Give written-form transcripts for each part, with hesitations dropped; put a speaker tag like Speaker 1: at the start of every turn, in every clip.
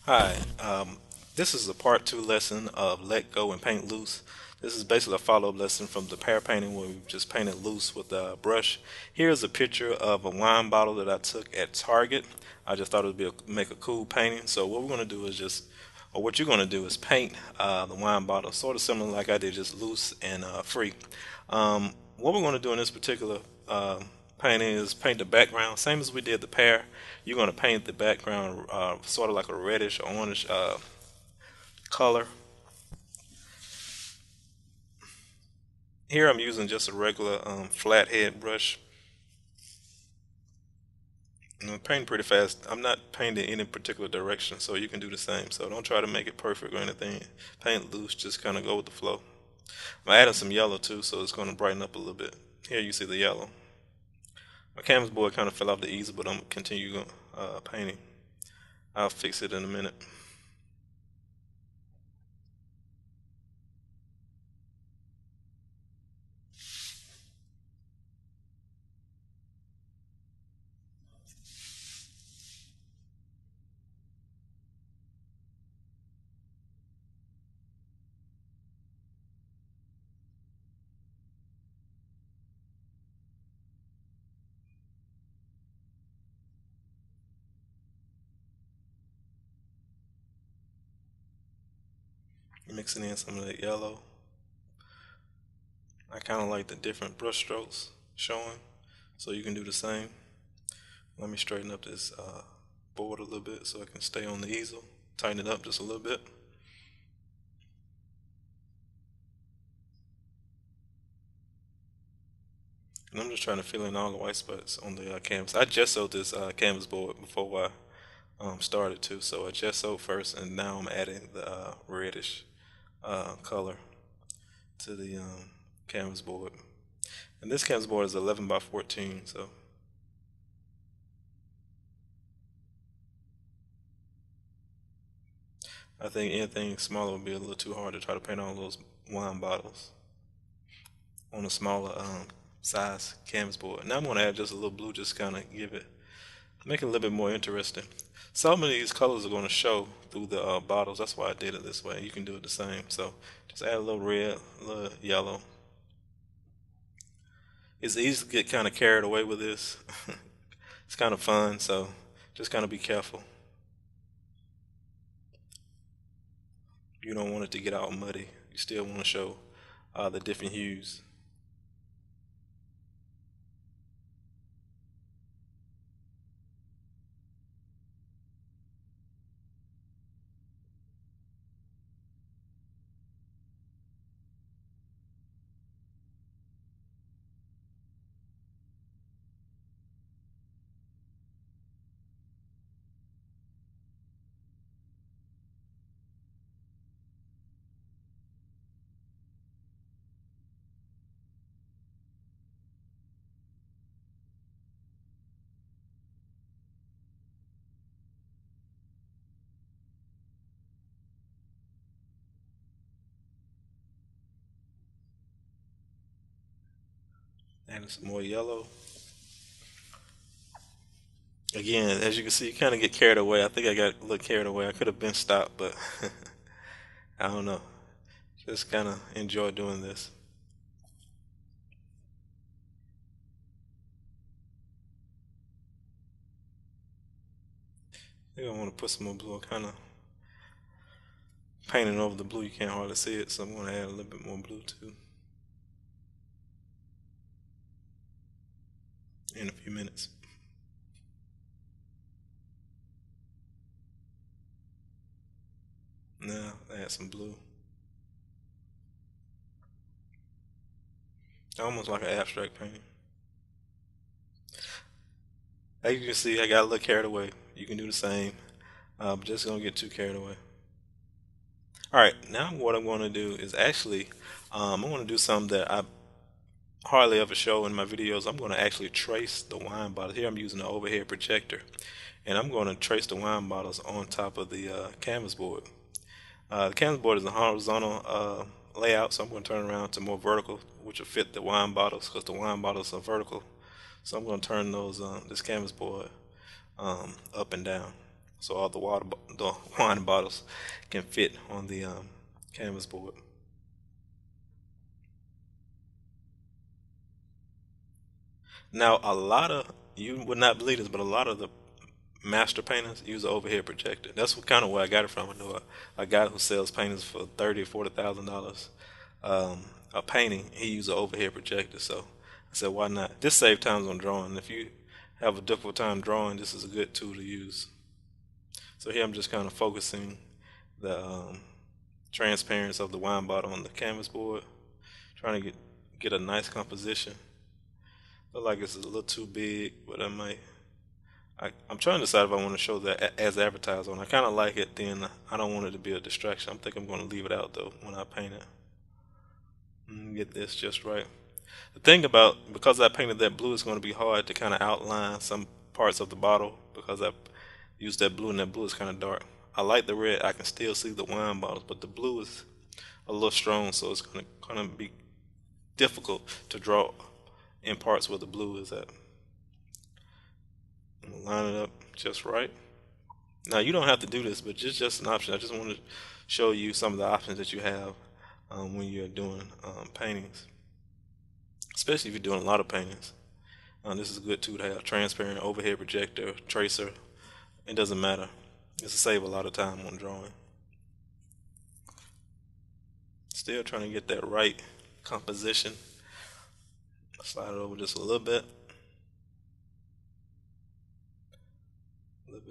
Speaker 1: Hi, this is a part two lesson of Let Go and Paint Loose. This is basically a follow-up lesson from the pair painting where we just painted loose with a brush. Here's a picture of a wine bottle that I took at Target. I just thought it would make a cool painting. So what we're going to do is or what you're going to do is paint the wine bottle, sort of similar like I did, just loose and free. What we're going to do in this particular painting is paint the background, same as we did the pear. You're going to paint the background sort of like a reddish or orange color. Here I'm using just a regular flathead brush. And I'm painting pretty fast. I'm not painting in any particular direction, so you can do the same. So don't try to make it perfect or anything. Paint loose, just kind of go with the flow. I'm adding some yellow too, so it's going to brighten up a little bit. Here you see the yellow. My canvas board kind of fell off the easel, but I'm going to continue painting. I'll fix it in a minute. Mixing in some of that yellow. I kind of like the different brush strokes showing, so you can do the same. Let me straighten up this board a little bit so I can stay on the easel. Tighten it up just a little bit. And I'm just trying to fill in all the white spots on the canvas. I gessoed this canvas board before I started to, so I gessoed first, and now I'm adding the reddish color to the canvas board. And this canvas board is 11 by 14, so I think anything smaller would be a little too hard to try to paint all those wine bottles on a smaller size canvas board. Now I'm going to add just a little blue, just kind of make it a little bit more interesting. Some of these colors are going to show through the bottles. That's why I did it this way. You can do it the same. So just add a little red, a little yellow. It's easy to get kind of carried away with this. It's kind of fun, so just kind of be careful. You don't want it to get all muddy. You still want to show the different hues. Add some more yellow. Again, as you can see, you kind of get carried away. I think I got a little carried away. I could have been stopped, but I don't know. Just kind of enjoy doing this. I think I want to put some more blue. Kind of painting over the blue. You can't hardly see it, so I'm going to add a little bit more blue too in a few minutes. Now add some blue. Almost like an abstract painting. As you can see, I got a little carried away. You can do the same. I'm just gonna get too carried away. All right, now what I'm going to do is actually, I'm going to do something that I hardly ever show in my videos. I'm going to actually trace the wine bottle. Here I'm using an overhead projector, and I'm going to trace the wine bottles on top of the canvas board. The canvas board is a horizontal layout, so I'm going to turn around to more vertical, which will fit the wine bottles because the wine bottles are vertical. So I'm going to turn this canvas board up and down. so all the wine bottles can fit on the canvas board. Now, a lot of you would not believe this, but a lot of the master painters use an overhead projector. That's what kind of where I got it from. I know a guy who sells paintings for $30,000 or $40,000 a painting. He used an overhead projector, so I said, why not? This saves time on drawing. If you have a difficult time drawing, this is a good tool to use. So here I'm just kind of focusing the transparency of the wine bottle on the canvas board, trying to get a nice composition. Look like it's a little too big, but I'm trying to decide if I want to show that as advertised on. I kind of like it, then I don't want it to be a distraction. I think I'm going to leave it out though when I paint it. Get this just right. The thing about, because I painted that blue, it's going to be hard to kind of outline some parts of the bottle because I used that blue and that blue is kind of dark. I like the red. I can still see the wine bottles, but the blue is a little strong, so it's gonna be difficult to draw in parts where the blue is at. I'm gonna line it up just right. Now you don't have to do this, but just an option. I just want to show you some of the options that you have when you're doing paintings, especially if you're doing a lot of paintings. This is a good tool to have: transparent, overhead projector, tracer. It doesn't matter. It's to save a lot of time on drawing. Still trying to get that right composition. Slide it over just a little bit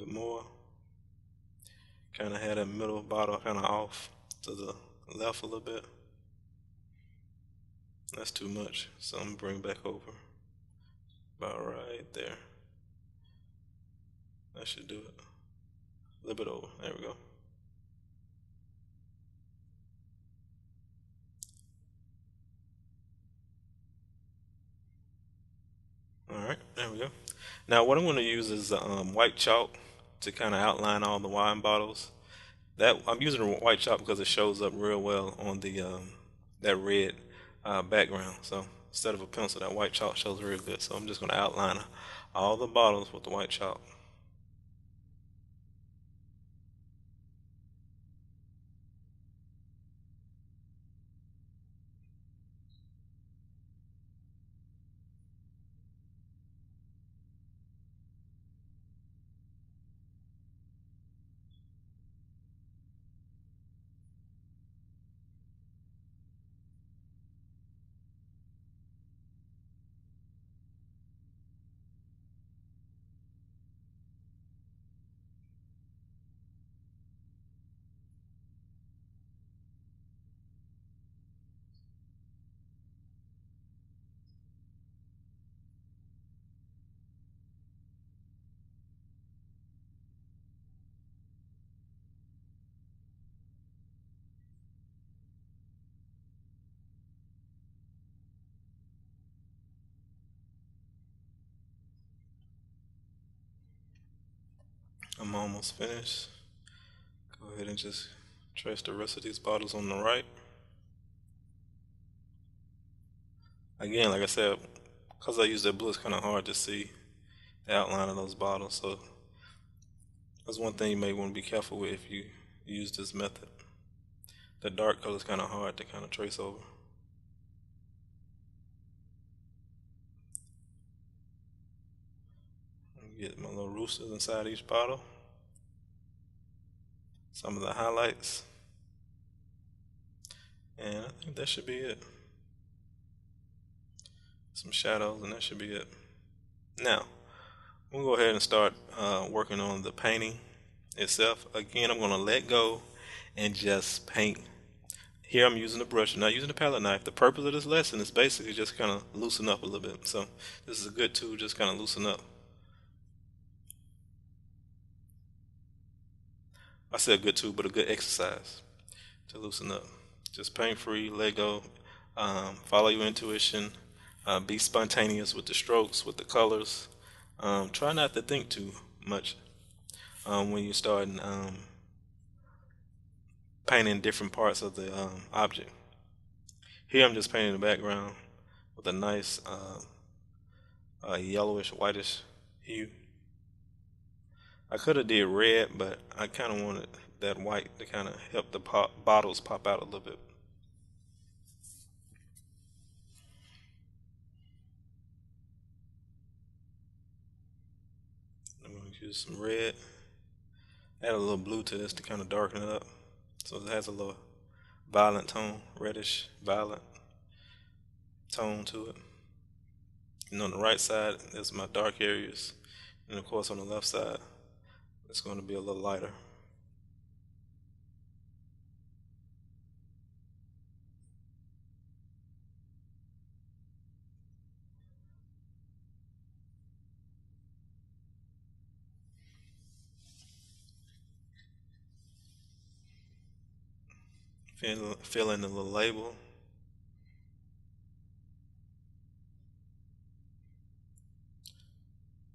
Speaker 1: more. Kind of had that middle bottle kind of off to the left a little bit. That's too much, so I'm gonna bring it back over. About right there. That should do it. A little bit over. There we go. Alright, there we go. Now what I'm going to use is white chalk to kind of outline all the wine bottles. That I'm using white chalk because it shows up real well on the that red background. So instead of a pencil, that white chalk shows real good. So I'm just going to outline all the bottles with the white chalk. I'm almost finished. Go ahead and just trace the rest of these bottles on the right. Again, like I said, because I use that blue, it's kind of hard to see the outline of those bottles. So that's one thing you may want to be careful with if you use this method. The dark color is kind of hard to kind of trace over. Get my little roosters inside each bottle. Some of the highlights. And I think that should be it. Some shadows, and that should be it. Now, we'll go ahead and start working on the painting itself. Again, I'm going to let go and just paint. Here I'm using a brush, I'm not using a palette knife. The purpose of this lesson is basically just kind of loosen up a little bit. So this is a good tool, just kind of loosen up. I said good tool, but a good exercise to loosen up. Just paint free, let go, follow your intuition, be spontaneous with the strokes, with the colors. Try not to think too much when you're starting painting different parts of the object. Here I'm just painting the background with a nice yellowish, whitish hue. I could have did red, but I kind of wanted that white to kind of help the bottles pop out a little bit. I'm going to use some red. Add a little blue to this to kind of darken it up. So it has a little violet tone, reddish violet tone to it. And on the right side is my dark areas. And of course on the left side, it's going to be a little lighter. Fill in the little label.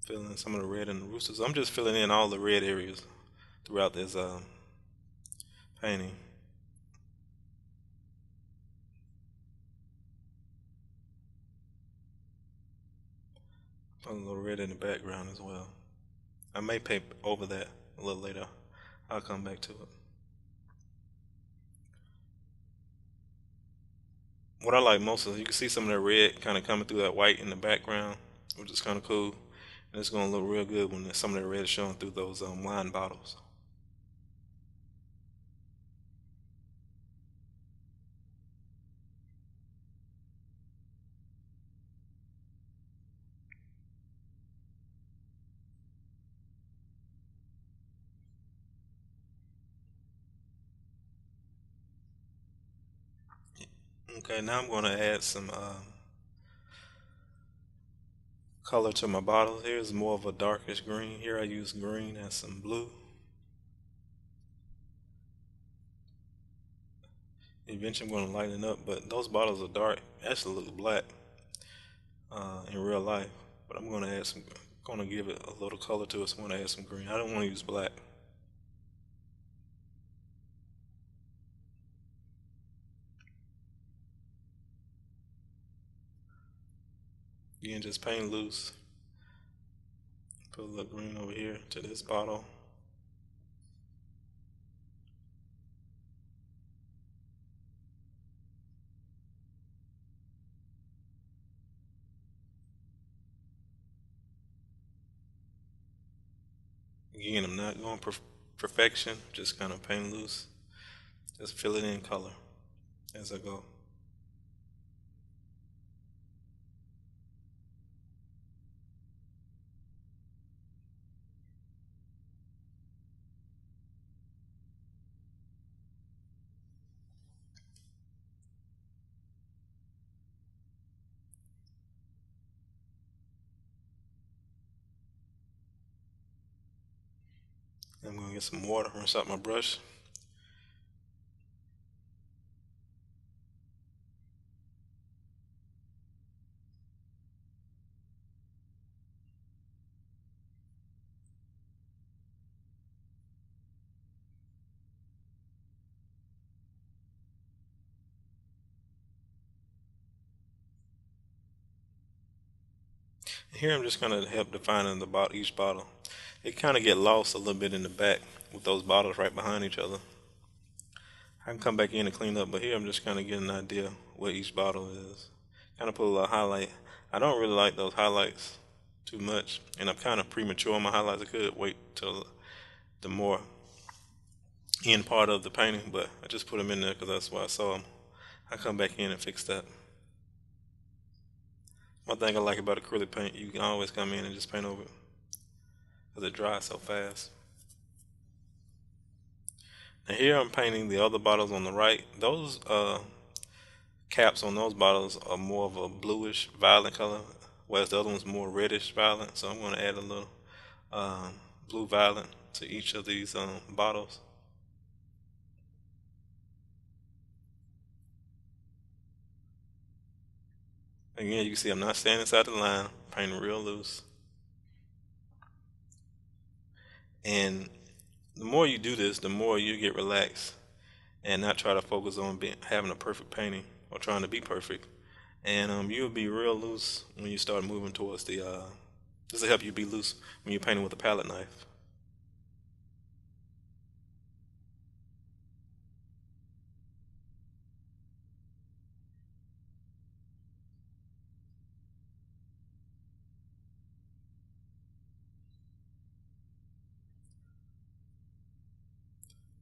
Speaker 1: Fill in some of the red in the roosters. I'm just filling in all the red areas throughout this painting. Put a little red in the background as well. I may paint over that a little later. I'll come back to it. What I like most is you can see some of that red kind of coming through that white in the background, which is kind of cool. And it's going to look real good when some of that red is showing through those wine bottles. Okay, now I'm going to add some color to my bottles. Here's more of a darkish green. Here I use green and some blue. Eventually I'm going to lighten it up, but those bottles are dark. Actually look black in real life. But I'm going to add some, going to give it a little color to it. So I'm going to add some green. I don't want to use black. You can just paint loose. Put a little green over here to this bottle. Again, I'm not going perfection, just kind of paint loose. Just fill it in color as I go. I'm going to get some water, rinse out my brush. Here I'm just going to help defining each bottle. It kind of get lost a little bit in the back with those bottles right behind each other. I can come back in and clean up, but here I'm just kind of getting an idea what each bottle is. Kind of put a little highlight. I don't really like those highlights too much, and I'm kind of premature on my highlights. I could wait till the more end part of the painting, but I just put them in there because that's why I saw them. I come back in and fix that. One thing I like about acrylic paint, you can always come in and just paint over it because it dries so fast. And here I'm painting the other bottles on the right. Those caps on those bottles are more of a bluish violet color, whereas the other one's more reddish violet. So I'm going to add a little um, blue violet to each of these bottles. Again, you can see I'm not staying inside the line, painting real loose. And the more you do this, the more you get relaxed and not try to focus on having a perfect painting or trying to be perfect. And you'll be real loose when you start moving towards the. This will help you be loose when you're painting with a palette knife.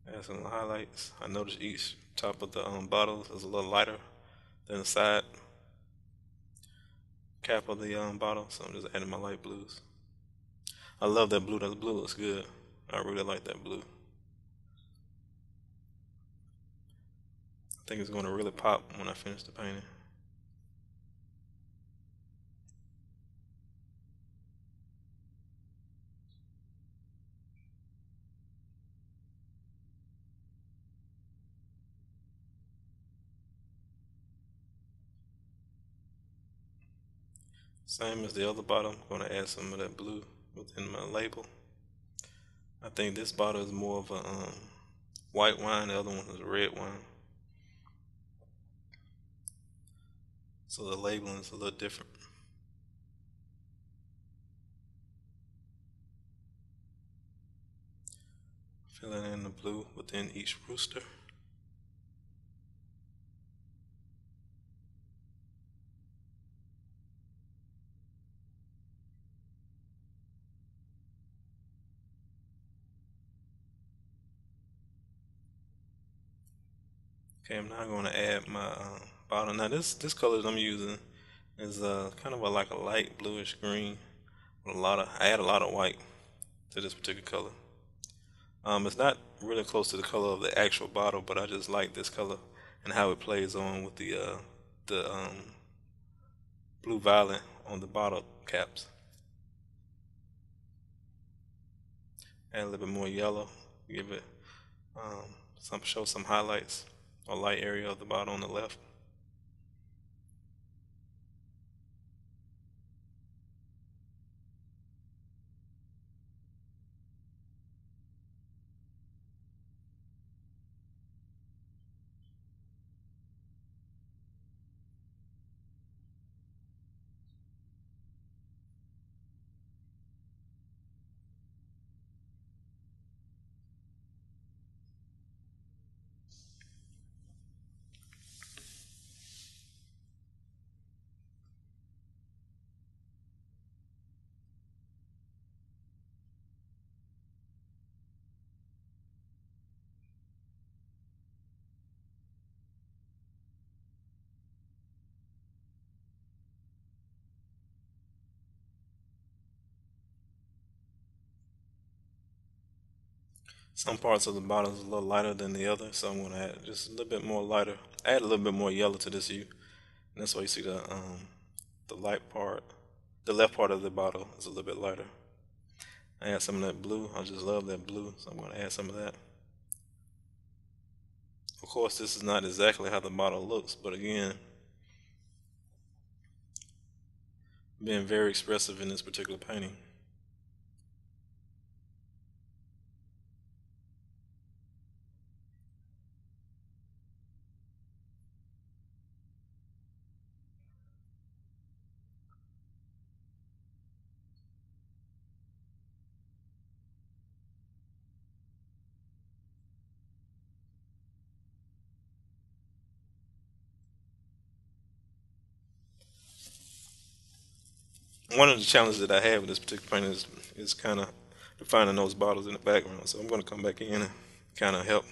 Speaker 1: Add some highlights. I noticed each top of the bottle is a little lighter than the side cap of the bottle, so I'm just adding my light blues. I love that blue. That blue looks good. I really like that blue. I think it's going to really pop when I finish the painting. Same as the other bottle, I'm going to add some of that blue within my label. I think this bottle is more of a white wine, the other one is a red wine. So the labeling is a little different. Filling in the blue within each rooster. Okay, I'm now going to add my bottle. Now this color that I'm using is kind of like a light bluish green. With I add a lot of white to this particular color. It's not really close to the color of the actual bottle, but I just like this color and how it plays on with the blue violet on the bottle caps. Add a little bit more yellow, give it show some highlights or light area of the bottle on the left. Some parts of the bottle is a little lighter than the other, so I'm going to add just a little bit more lighter. Add a little bit more yellow to this hue, and that's why you see the light part, the left part of the bottle is a little bit lighter. I add some of that blue. I just love that blue, so I'm going to add some of that. Of course, this is not exactly how the bottle looks, but again, being very expressive in this particular painting. One of the challenges that I have with this particular painting is kind of defining those bottles in the background. So I'm going to come back in and kind of help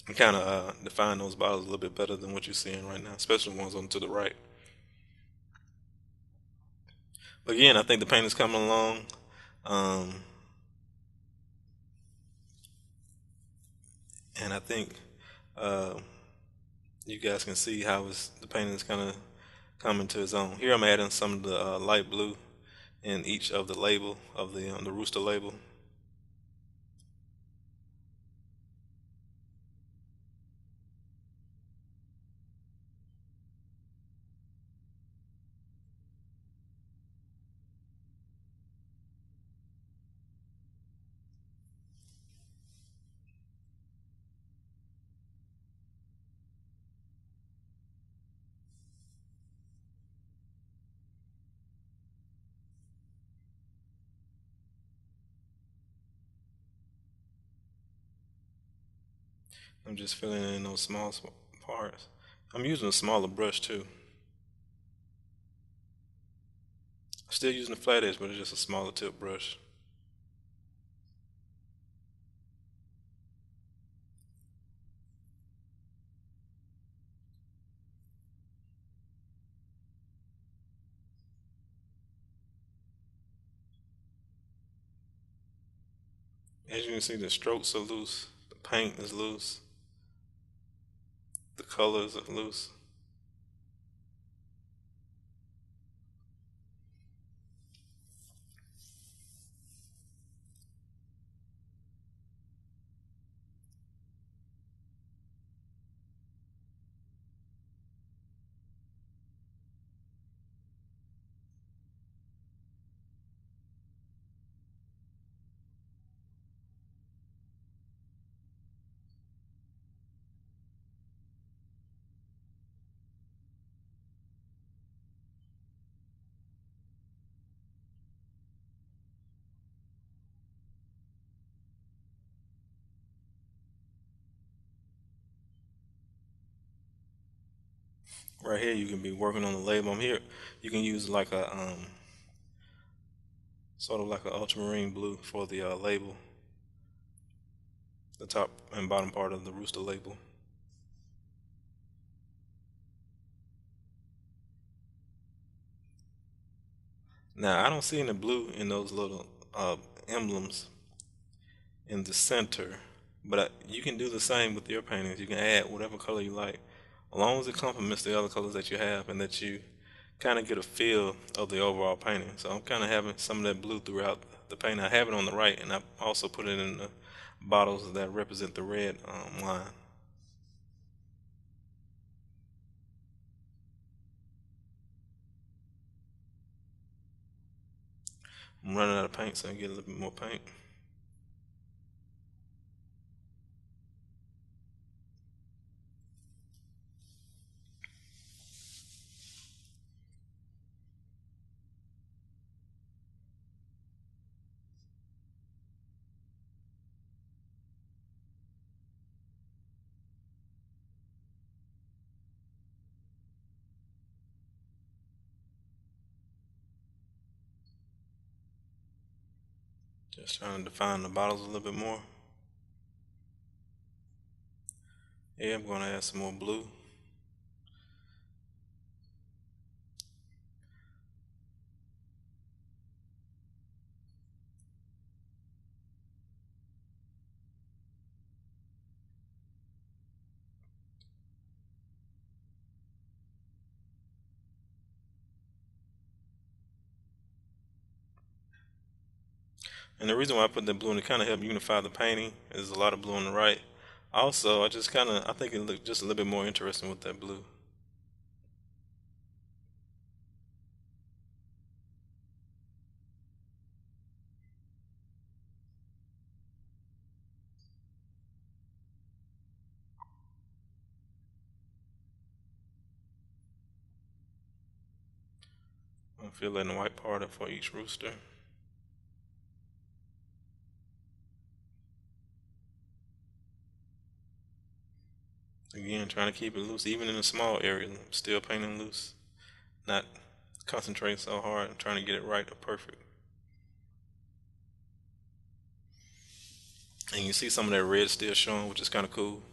Speaker 1: and kind of define those bottles a little bit better than what you're seeing right now, especially the ones on to the right. But again, I think the painting's coming along. Um, and I think uh, you guys can see how the painting is kind of coming to its own. Here I'm adding some of the light blue in each of the label of the rooster label. I'm just filling in those small parts. I'm using a smaller brush too. Still using the flat edge, but it's just a smaller tip brush. As you can see, the strokes are loose, the paint is loose, the colors are loose. Right here, you can be working on the label. I'm here. You can use like a sort of like an ultramarine blue for the label, the top and bottom part of the rooster label. Now, I don't see any blue in those little emblems in the center, but you can do the same with your paintings. You can add whatever color you like, as long as it complements the other colors that you have and that you kind of get a feel of the overall painting. So I'm kind of having some of that blue throughout the painting. I have it on the right, and I also put it in the bottles that represent the red line. I'm running out of paint, so I get a little bit more paint. Just trying to define the bottles a little bit more. Yeah, I'm going to add some more blue. And the reason why I put that blue in to kind of help unify the painting is a lot of blue on the right. Also, I think it looked just a little bit more interesting with that blue. I'm filling the white part up for each rooster. Again, trying to keep it loose, even in a small area. Still painting loose, not concentrating so hard. I'm trying to get it right or perfect. And you see some of that red still showing, which is kind of cool.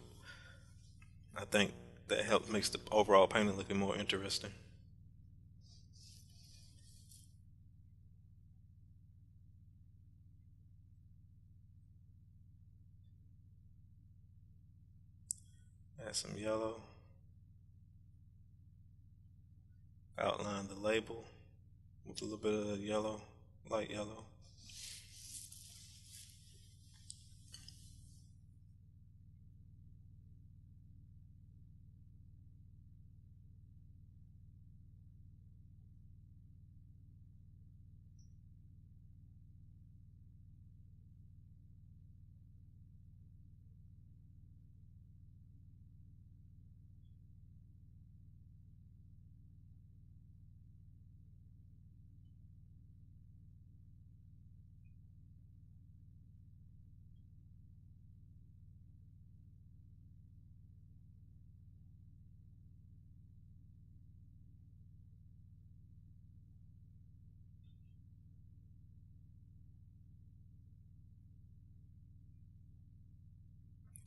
Speaker 1: I think that helps makes the overall painting looking more interesting. Add some yellow. Outline the label with a little bit of yellow, light yellow.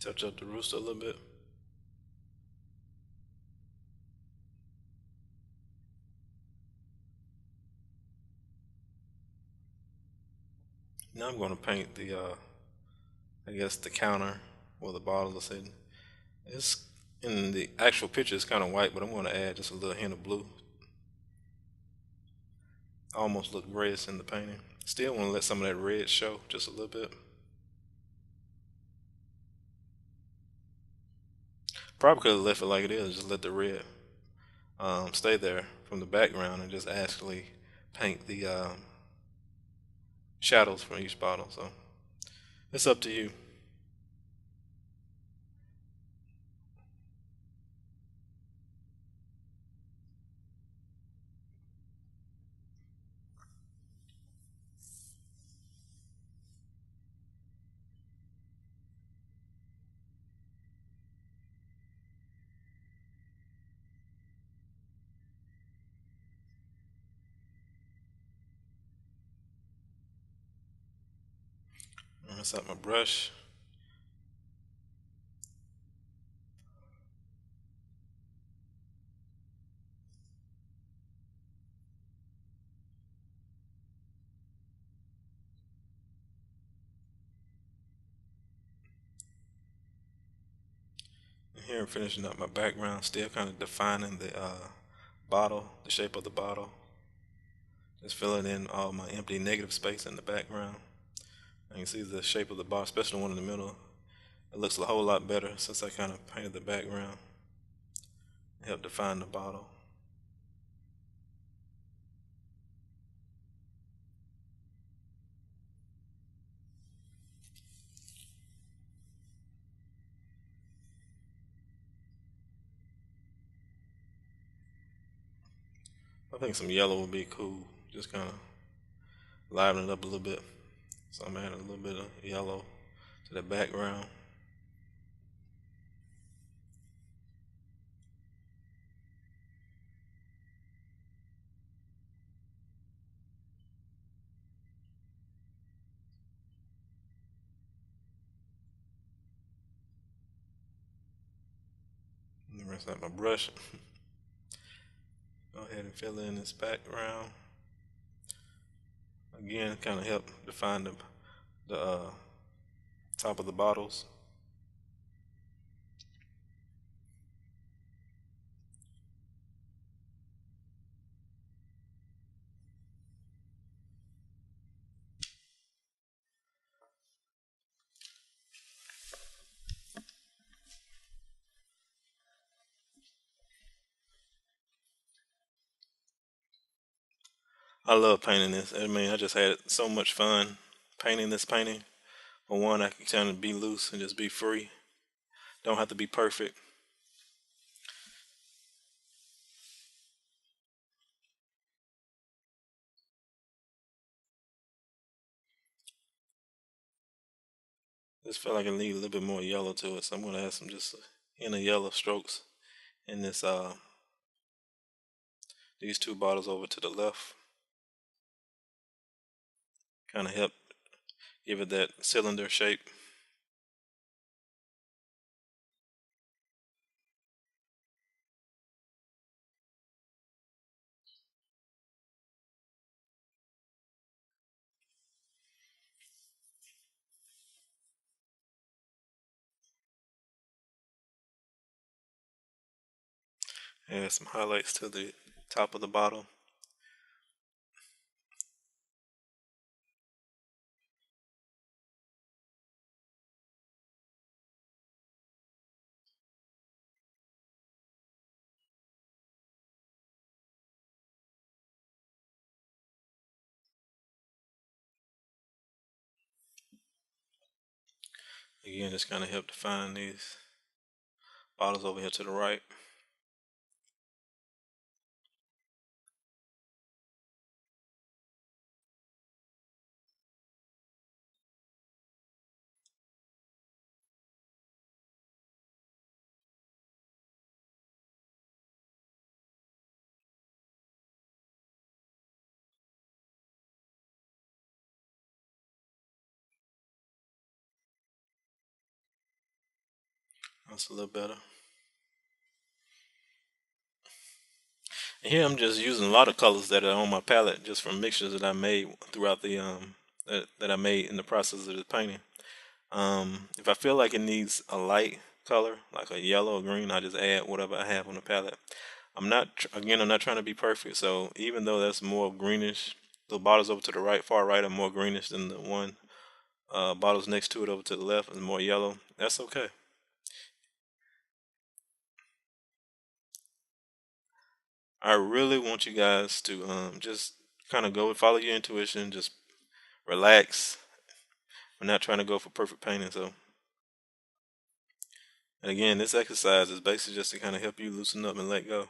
Speaker 1: Touch up the rooster a little bit. Now I'm going to paint the I guess the counter where the bottles are sitting. It's in the actual picture. It's kind of white, but I'm going to add just a little hint of blue. Almost look reddish in the painting. Still want to let some of that red show just a little bit. Probably could have left it like it is, just let the red stay there from the background and just actually paint the shadows from each bottle. So it's up to you. Mess up my brush. And here I'm finishing up my background, still kind of defining the bottle, the shape of the bottle. Just filling in all my empty negative space in the background. You can see the shape of the bottle, especially the one in the middle. It looks a whole lot better since I kind of painted the background. Help define the bottle. I think some yellow would be cool. Just kind of liven it up a little bit. So I'm adding a little bit of yellow to the background. And the rest of my brush. Go ahead and fill in this background. Again, kind of help define the top of the bottles. I love painting this. I mean, I just had so much fun painting this painting. For one, I can kind of be loose and just be free. Don't have to be perfect. Just feel like I need a little bit more yellow to it, so I'm gonna add some just in the yellow strokes in this these two bottles over to the left. Kind of help give it that cylinder shape. Add some highlights to the top of the bottle. Again, just kind of help define these bottles over here to the right. That's a little better. And here I'm just using a lot of colors that are on my palette, just from mixtures that I made throughout the that I made in the process of the painting. If I feel like it needs a light color, like a yellow or green, I just add whatever I have on the palette. Again, I'm not trying to be perfect, so even though that's more greenish, the bottles over to the right, far right, are more greenish than the one bottles next to it over to the left is more yellow. That's okay. I really want you guys to just kind of go and follow your intuition, just relax. We're not trying to go for perfect painting, so and again, this exercise is basically just to kind of help you loosen up and let go.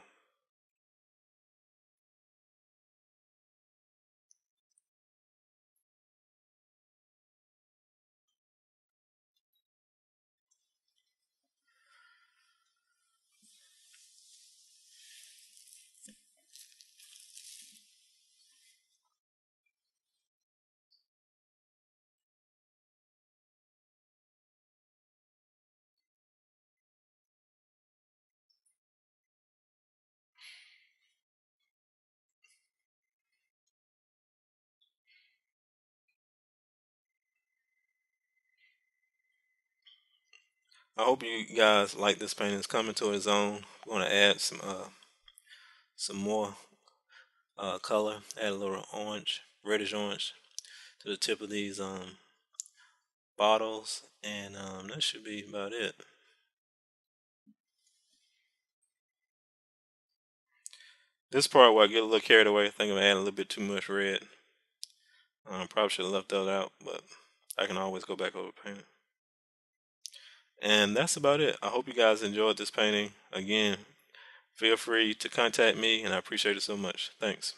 Speaker 1: I hope you guys like this painting. It's coming to its own. I'm going to add some more color. Add a little orange, reddish orange, to the tip of these bottles, and that should be about it. This part where I get a little carried away, I think I'm adding a little bit too much red. Probably should have left that out, but I can always go back over painting. And that's about it. I hope you guys enjoyed this painting. Again, feel free to contact me, and I appreciate it so much. Thanks.